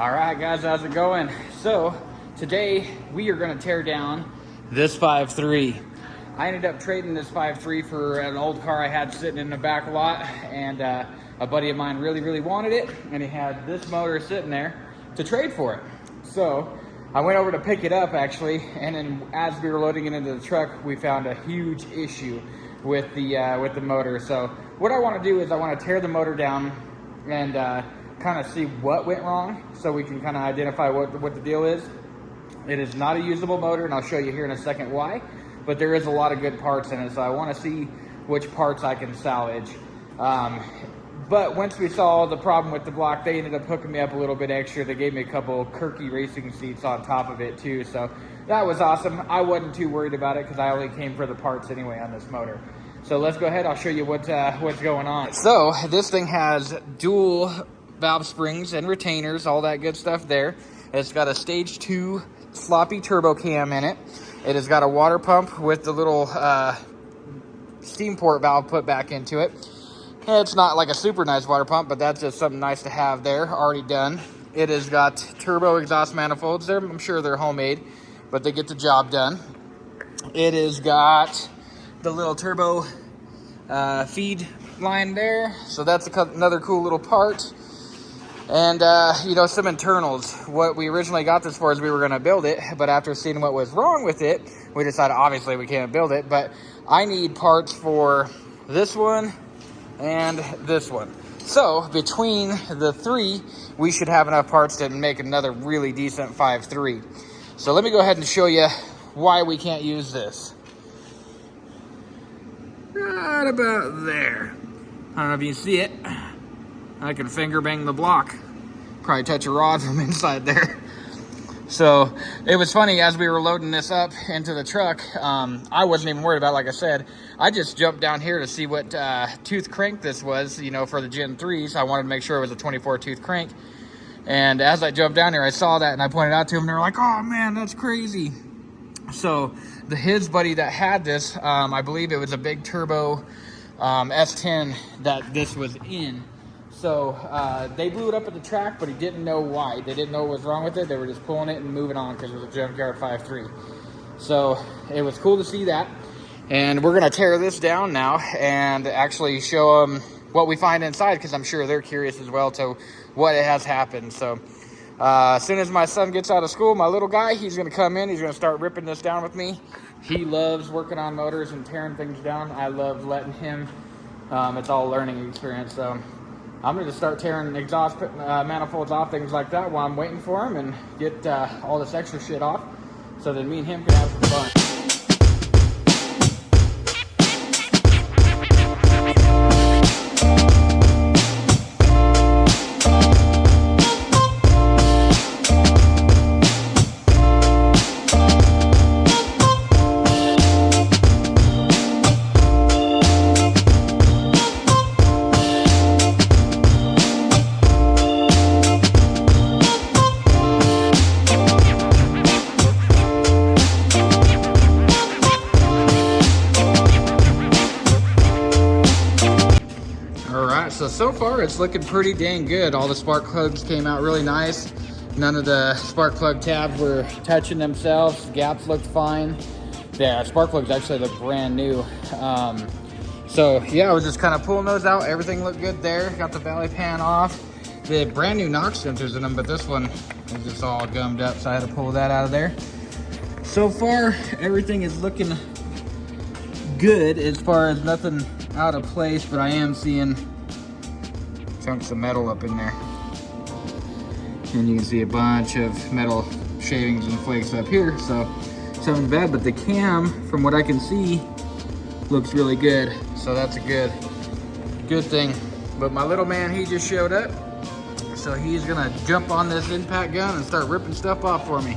All right, guys, how's it going? So today we are going to tear down this 5.3. I ended up trading this 5.3 for an old car I had sitting in the back lot, and a buddy of mine really wanted it, and he had this motor sitting there to trade for it. So I went over to pick it up actually, and then as we were loading it into the truck, we found a huge issue with the motor. So what I want to do is I want to tear the motor down and kind of see what went wrong, so we can kind of identify what the deal is. It is not a usable motor, and I'll show you here in a second why, but there is a lot of good parts in it, so I want to see which parts I can salvage. But once we saw the problem with the block, they ended up hooking me up a little bit extra. They gave me a couple Kirky racing seats on top of it too, so that was awesome. I wasn't too worried about it because I only came for the parts anyway on this motor. So let's go ahead, I'll show you what's going on. So this thing has dual valve springs and retainers, all that good stuff there. It's got a stage 2 floppy turbo cam in it. It has got a water pump with the little steam port valve put back into it. It's not like a super nice water pump, but that's just something nice to have there, already done. It has got turbo exhaust manifolds. I'm sure they're homemade, but they get the job done. It has got the little turbo feed line there, so that's another cool little part. And, you know, some internals. What we originally got this for is we were going to build it, but after seeing what was wrong with it, we decided obviously we can't build it, but I need parts for this one and this one. So between the three, we should have enough parts to make another really decent 5.3. So let me go ahead and show you why we can't use this. Right about there. I don't know if you can see it. I can finger bang the block. Probably touch a rod from inside there. So it was funny, as we were loading this up into the truck, I wasn't even worried about it, like I said. I just jumped down here to see what tooth crank this was, you know, for the Gen 3s. I wanted to make sure it was a 24 tooth crank. And as I jumped down there, I saw that and I pointed out to them. They're like, oh man, that's crazy. So his buddy that had this, I believe it was a big turbo S10 that this was in. So they blew it up at the track, but he didn't know why. They didn't know what was wrong with it. They were just pulling it and moving on because it was a junkyard 5.3. So it was cool to see that. And we're going to tear this down now and actually show them what we find inside, because I'm sure they're curious as well to what has happened. So as soon as my son gets out of school, my little guy, he's going to come in. He's going to start ripping this down with me. He loves working on motors and tearing things down. I love letting him. It's all a learning experience. So I'm going to start tearing exhaust manifolds off, things like that, while I'm waiting for him, and get all this extra shit off so that me and him can have some fun. So far it's looking pretty dang good. All the spark plugs came out really nice. None of the spark plug tabs were touching themselves. The gaps looked fine. The spark plugs actually look brand new. So yeah, I was just kind of pulling those out. Everything looked good there. Got the valley pan off. The brand new knock sensors in them, but this one is just all gummed up, so I had to pull that out of there. So far everything is looking good as far as nothing out of place, but I am seeing chunks of metal up in there, and you can see a bunch of metal shavings and flakes up here, so something's bad. But the cam, from what I can see, looks really good, so that's a good thing. But my little man, he just showed up, so he's gonna jump on this impact gun and start ripping stuff off for me.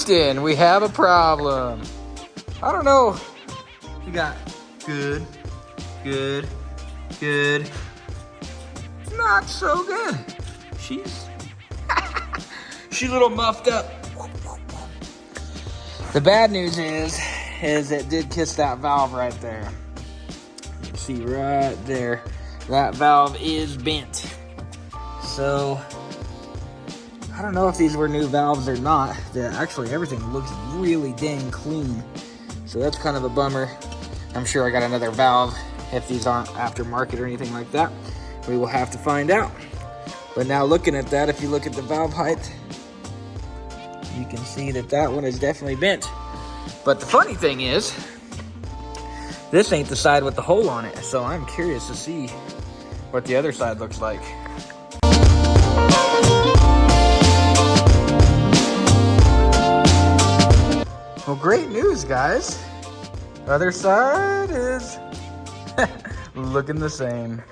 Houston, we have a problem. I don't know. We got good, good, good. Not so good. She's a little muffed up. The bad news is it did kiss that valve right there. You can see right there, that valve is bent. So, I don't know if these were new valves or not. Actually, everything looks really dang clean. So that's kind of a bummer. I'm sure I got another valve. If these aren't aftermarket or anything like that, we will have to find out. But now looking at that, if you look at the valve height, you can see that that one is definitely bent. But the funny thing is, this ain't the side with the hole on it. So I'm curious to see what the other side looks like. Well, great news, guys. Other side is looking the same.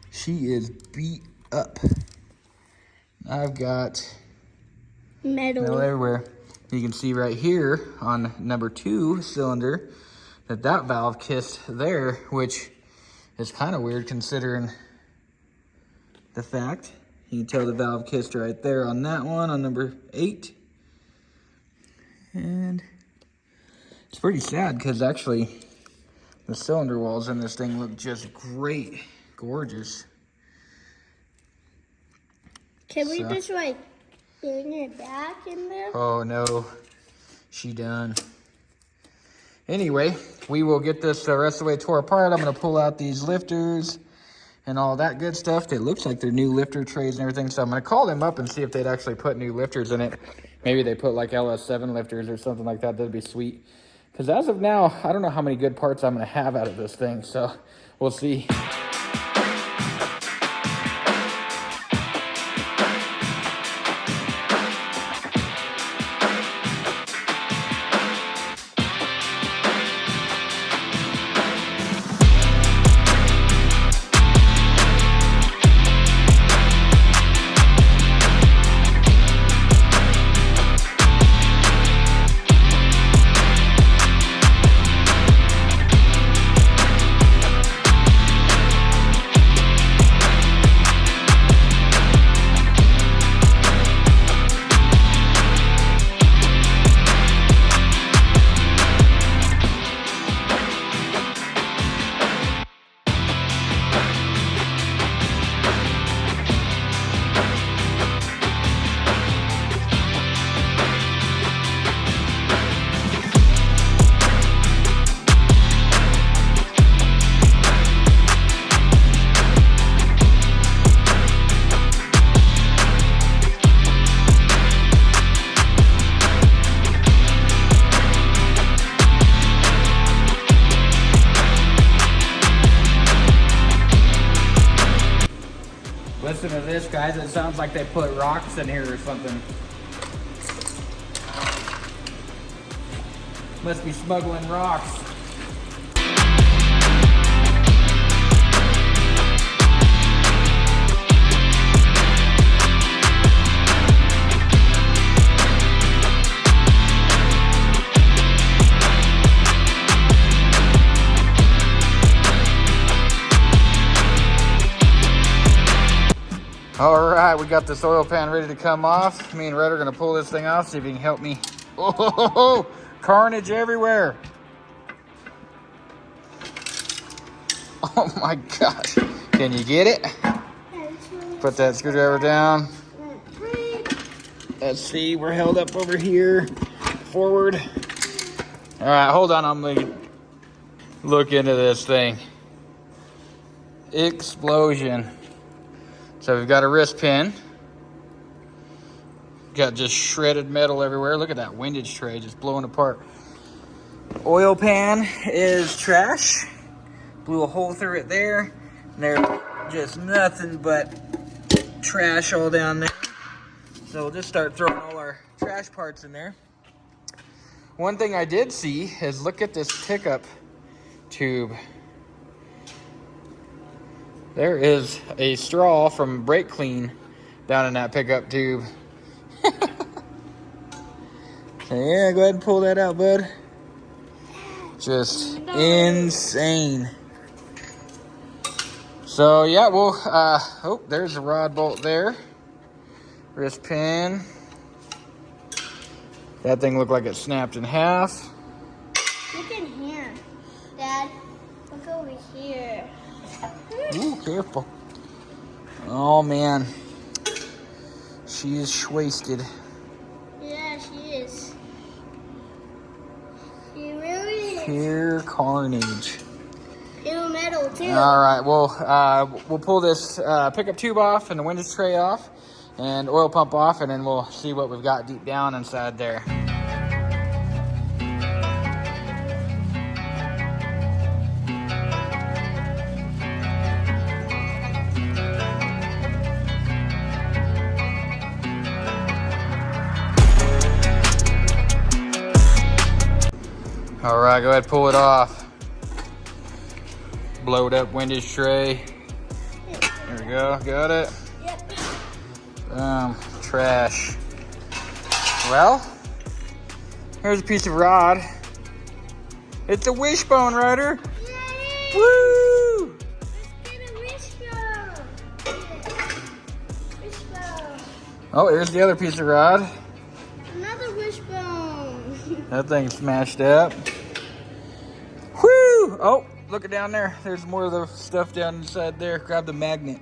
She is beat up. I've got metal everywhere. You can see right here on number 2 cylinder that valve kissed there, which is kind of weird considering the fact. You can tell the valve kissed right there on that one, on number 8. And it's pretty sad because actually the cylinder walls in this thing look just great, gorgeous. Can we just like bring it back in there? Oh no, she done. Anyway, we will get this the rest of the way tore apart. I'm gonna pull out these lifters and all that good stuff. It looks like they're new lifter trays and everything. So I'm gonna call them up and see if they'd actually put new lifters in it. Maybe they put like LS7 lifters or something like that. That'd be sweet. Because as of now, I don't know how many good parts I'm gonna have out of this thing. So we'll see. Listen to this, guys. It sounds like they put rocks in here or something. Must be smuggling rocks. All right, we got this oil pan ready to come off. Me and Red are gonna pull this thing off, see if you can help me. Oh, carnage everywhere. Oh my gosh. Can you get it? Put that screwdriver down. Let's see, we're held up over here. Forward. All right, hold on, I'm gonna look into this thing. Explosion. So we've got a wrist pin. Got just shredded metal everywhere. Look at that windage tray just blowing apart. Oil pan is trash. Blew a hole through it there. And there's just nothing but trash all down there. So we'll just start throwing all our trash parts in there. One thing I did see is look at this pickup tube. There is a straw from brake clean down in that pickup tube. Yeah, go ahead and pull that out, bud. Just insane. So yeah, well, oh, there's a rod bolt there. Wrist pin. That thing looked like it snapped in half. Look in here, Dad. Look over here. Ooh, careful. Oh man, she is wasted. Yeah, she is. She really is. Pure carnage. Pure metal too. All right, well, we'll pull this pickup tube off and the window tray off and oil pump off, and then we'll see what we've got deep down inside there. All right, go ahead and pull it off. Blowed up window tray. There we go, got it. Yep. Trash. Well, here's a piece of rod. It's a wishbone, Ryder. Yay! Woo! Let's get a wishbone. Wishbone. Oh, here's the other piece of rod. Another wishbone. That thing's smashed up. Woo! Oh, look it down there. There's more of the stuff down inside there. Grab the magnet.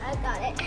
I got it.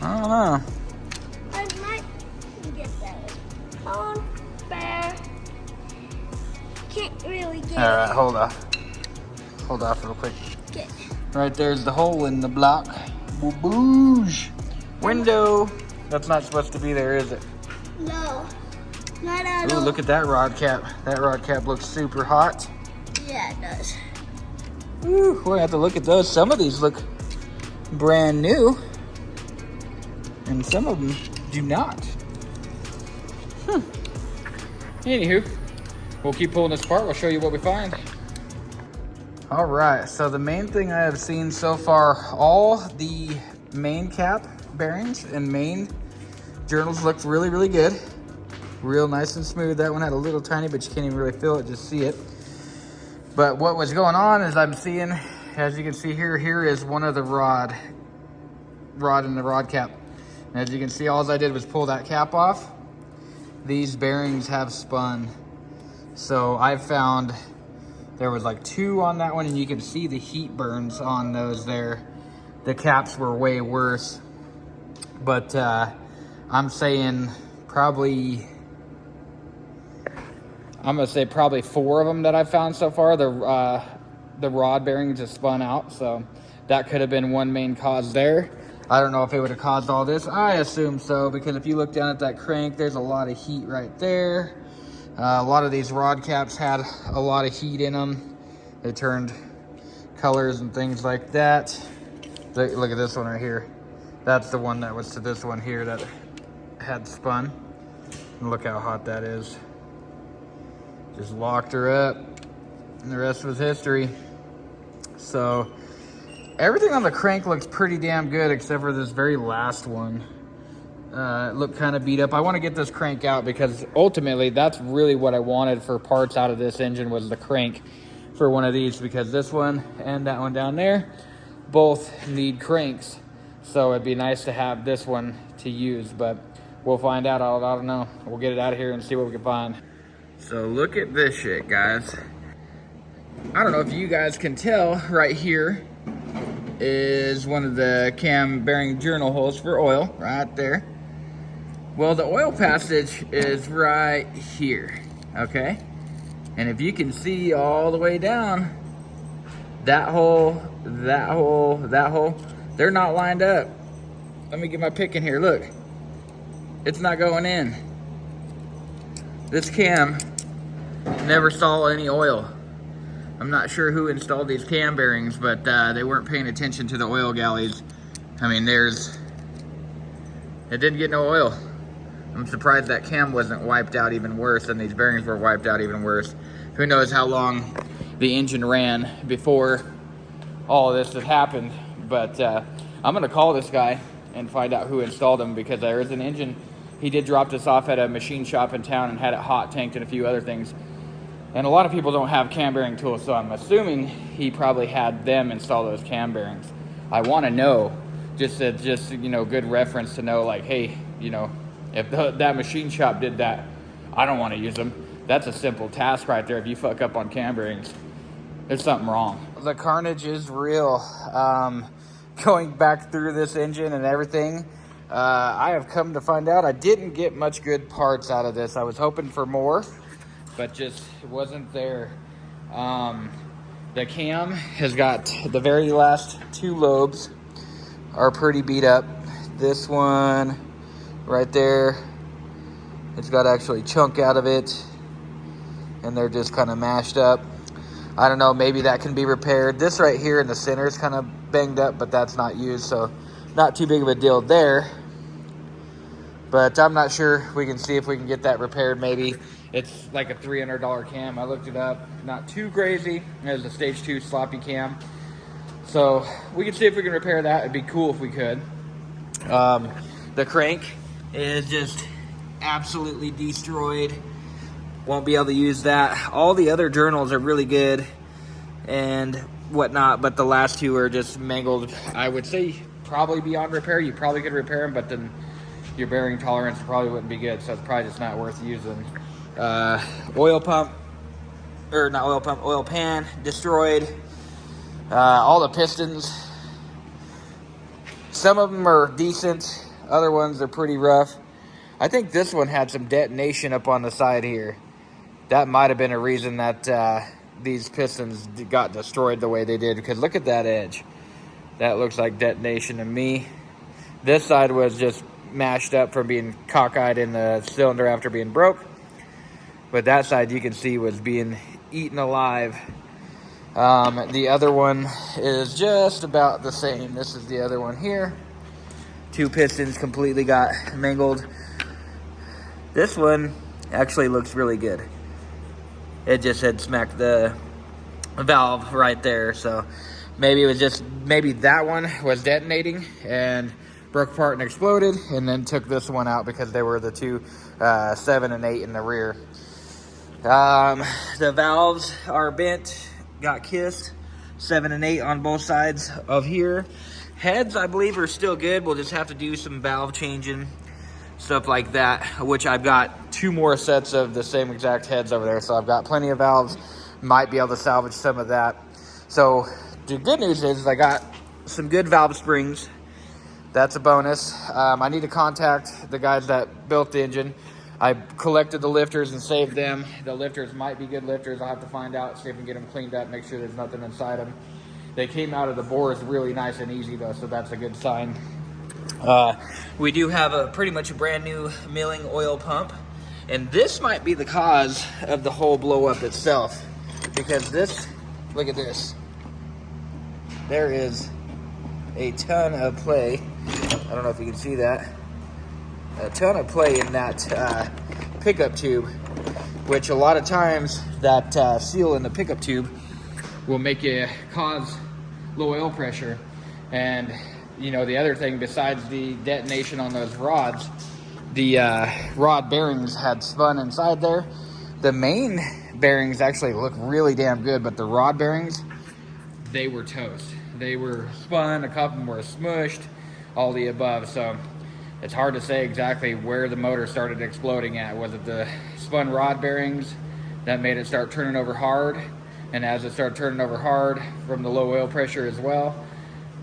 I don't know. I might get that one. Bear. Can't really get All right, hold off. Hold off real quick. it. Right there's the hole in the block. Boo-boosh. Window. That's not supposed to be there, is it? No. Not at Ooh, all. look at that rod cap. That rod cap looks super hot. Yeah, it does. Ooh, we'll have to look at those. Some of these look brand new, and some of them do not. Anywho, we'll keep pulling this apart. We'll show you what we find. All right, so the main thing I have seen so far, all the main cap bearings and main journals looked really, really good. Real nice and smooth. That one had a little tiny, but you can't even really feel it, just see it. But what was going on is I'm seeing, as you can see here is one of the rod in the rod cap. And as you can see, all I did was pull that cap off. These bearings have spun. So I found there was like 2 on that one, and you can see the heat burns on those there. The caps were way worse. But I'm saying probably, I'm gonna say probably 4 of them that I've found so far. The rod bearings have spun out, so that could have been one main cause there. I don't know if it would have caused all this. I assume so, because if you look down at that crank, there's a lot of heat right there. A lot of these rod caps had a lot of heat in them. They turned colors and things like that. Look at this one right here. That's the one that was to this one here that had spun. And look how hot that is. Just locked her up, and the rest was history. So everything on the crank looks pretty damn good, except for this very last one. It looked kind of beat up. I want to get this crank out, because ultimately that's really what I wanted for parts out of this engine, was the crank for one of these, because this one and that one down there both need cranks. So it'd be nice to have this one to use, but we'll find out. I don't know. We'll get it out of here and see what we can find. So look at this shit, guys. I don't know if you guys can tell, right here is one of the cam bearing journal holes for oil, right there. Well, the oil passage is right here, okay? And if you can see all the way down, that hole, that hole, that hole, they're not lined up. Let me get my pick in here, look. It's not going in. This cam never saw any oil. I'm not sure who installed these cam bearings, but they weren't paying attention to the oil galleys. I mean, it didn't get no oil. I'm surprised that cam wasn't wiped out even worse and these bearings were wiped out even worse. Who knows how long the engine ran before all of this had happened. But I'm gonna call this guy and find out who installed them, because there is an engine. He did drop this off at a machine shop in town and had it hot tanked and a few other things. And a lot of people don't have cam bearing tools, so I'm assuming he probably had them install those cam bearings. I want to know, just you know, good reference to know, like, hey, you know, if that machine shop did that, I don't want to use them. That's a simple task right there. If you fuck up on cam bearings, there's something wrong. The carnage is real. Going back through this engine and everything, I have come to find out I didn't get much good parts out of this. I was hoping for more, but just wasn't there. The cam has got the very last two lobes are pretty beat up. This one right there, it's got actually chunk out of it, and they're just kind of mashed up. I don't know, maybe that can be repaired. This right here in the center is kind of banged up, but that's not used, so not too big of a deal there. But I'm not sure. We can see if we can get that repaired maybe. It's like a $300 cam. I looked it up. Not too crazy. It was a stage 2 sloppy cam. So we can see if we can repair that. It'd be cool if we could. The crank is just absolutely destroyed. Won't be able to use that. All the other journals are really good and whatnot, but the last two are just mangled. I would say probably beyond repair. You probably could repair them, but then your bearing tolerance probably wouldn't be good, so it's probably just not worth using. Oil pump, or not oil pump, oil pan destroyed. All the pistons, some of them are decent, other ones are pretty rough. I think this one had some detonation up on the side here. That might have been a reason that these pistons got destroyed the way they did, because look at that edge. That looks like detonation to me. This side was just mashed up from being cockeyed in the cylinder after being broke. But that side you can see was being eaten alive. The other one is just about the same. This is the other one here. Two pistons completely got mangled. This one actually looks really good. It just had smacked the valve right there. So maybe it was just, maybe that one was detonating and broke apart and exploded, and then took this one out because they were the two 7 and 8 in the rear. The valves are bent, got kissed, 7 and 8 on both sides of here. Heads, I believe, are still good. We'll just have to do some valve changing, stuff like that, which I've got 2 more sets of the same exact heads over there, so I've got plenty of valves. Might be able to salvage some of that. So the good news is I got some good valve springs. That's a bonus. I need to contact the guys that built the engine. I collected the lifters and saved them. The lifters might be good lifters. I'll have to find out, see if we can get them cleaned up, make sure there's nothing inside them. They came out of the bores really nice and easy though, so that's a good sign. We do have a pretty much a brand new milling oil pump, and this might be the cause of the whole blow up itself, because this, look at this. There is a ton of play. I don't know if you can see that. A ton of play in that pickup tube, which a lot of times that seal in the pickup tube will make you cause low oil pressure. And you know, the other thing besides the detonation on those rods, the rod bearings had spun inside there. The main bearings actually look really damn good, but the rod bearings, they were toast. They were spun, a couple of them were smushed, all the above. So it's hard to say exactly where the motor started exploding at. Was it the spun rod bearings that made it start turning over hard? And as it started turning over hard from the low oil pressure as well,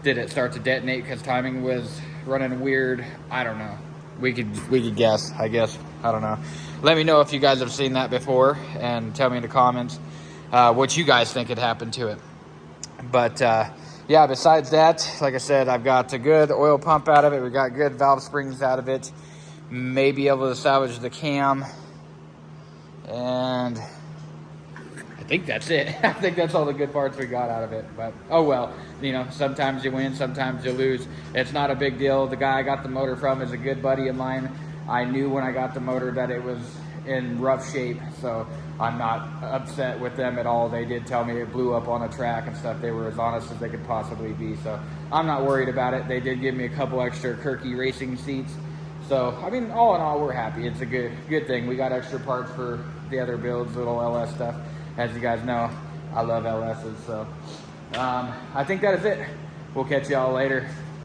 did it start to detonate because timing was running weird? I don't know. We could guess, I guess. I don't know. Let me know if you guys have seen that before, and tell me in the comments what you guys think had happened to it. But yeah, besides that, like I said, I've got a good oil pump out of it. We got good valve springs out of it. Maybe able to salvage the cam. And I think that's it. I think that's all the good parts we got out of it. But oh well, you know, sometimes you win, sometimes you lose. It's not a big deal. The guy I got the motor from is a good buddy of mine. I knew when I got the motor that it was in rough shape, so I'm not upset with them at all. They did tell me it blew up on a track and stuff. They were as honest as they could possibly be, so I'm not worried about it. They did give me a couple extra Kirky racing seats. So, I mean, all in all, we're happy. It's a good thing. We got extra parts for the other builds, little LS stuff. As you guys know, I love LSs, so I think that is it. We'll catch y'all later.